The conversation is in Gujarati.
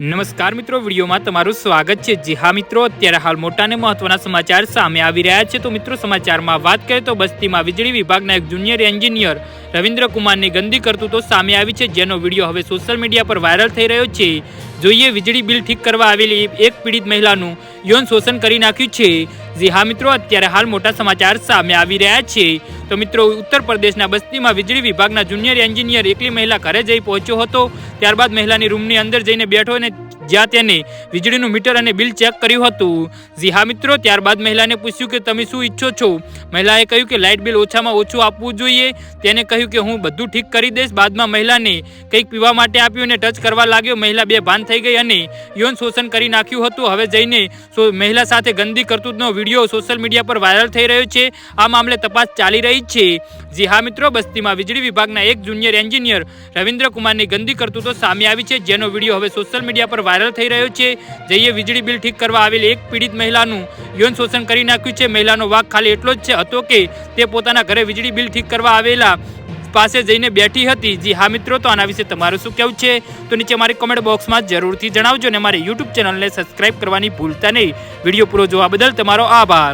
નમસ્કાર મિત્રો, વિડીયોમાં તમારું સ્વાગત છે। જી હા મિત્રો, અત્યારે હાલ મોટા અને મહત્વના સમાચાર સામે આવી રહ્યા છે। તો મિત્રો, સમાચારમાં વાત કરીએ તો બસ્તીમાં વીજળી વિભાગના એક જુનિયર એન્જિનિયર રવિન્દ્ર કુમારની ગંદી કરતૂતો સામે આવી છે, જેનો વિડીયો હવે સોશિયલ મીડિયા પર વાયરલ થઈ રહ્યો છે। જોઈએ વીજળી બિલ ઠીક કરવા આવેલી એક પીડિત મહિલાનું યૌન શોષણ કરી નાખ્યું છે। જી હા મિત્રો, અત્યારે હાલ મોટા સમાચાર સામે આવી રહ્યા છે। તો મિત્રો, ઉત્તર પ્રદેશના બસ્તીમાં વીજળી વિભાગના જુનિયર એન્જિનિયર એકલી મહિલા ઘરે જઈ પહોંચ્યો હતો। ત્યારબાદ મહિલાની રૂમની અંદર જઈને બેઠો અને જ્યાં તેને વીજળીનું મીટર અને બિલ ચેક કર્યું હતું। જી હા મિત્રો, ત્યારબાદ મહિલાને પૂછ્યું કે તમે શું ઈચ્છો છો। મહિલાએ કહ્યું કે લાઇટ બિલ ઓછામાં ઓછું આપવું જોઈએ। તેને કહ્યું કે હું બધું ઠીક કરી દઈશ। બાદમાં મહિલાને કંઈક પીવા માટે આપ્યું અને ટચ કરવા લાગ્યો। મહિલા બેભાન થઈ ગઈ અને યૌન શોષણ કરી નાખ્યું હતું। હવે જઈને મહિલા સાથે ગંદી કરતૂતનો વિડીયો સોશિયલ મીડિયા પર વાયરલ થઈ રહ્યો છે। આ મામલે તપાસ ચાલી રહી છે। જી હા મિત્રો, બસ્તીમાં વીજળી વિભાગના એક જુનિયર એન્જિનિયર રવિન્દ્ર કુમારની ગંદી કરતૂતો સામે આવી છે, જેનો વિડીયો હવે સોશિયલ મીડિયા પર વાયરલ થઈ રહ્યો છે। જઈએ વીજળી બિલ ઠીક કરવા આવેલી એક પીડિત મહિલાનું યૌન શોષણ કરી નાખ્યું છે। મહિલાનો વાંક ખાલી એટલો જ હતો કે તે પોતાના ઘરે વીજળી બિલ ઠીક કરવા આવેલા પાસે જઈને બેઠી હતી। જી હા મિત્રો, તો આના વિશે તમારું શું કહેવું છે તો નીચે મારી કમેન્ટ બોક્સમાં જરૂરથી જણાવજો અને મારી યુટ્યુબ ચેનલને સબસ્ક્રાઇબ કરવાની ભૂલતા નહીં। વિડીયો પૂરો જોવા બદલ તમારો આભાર।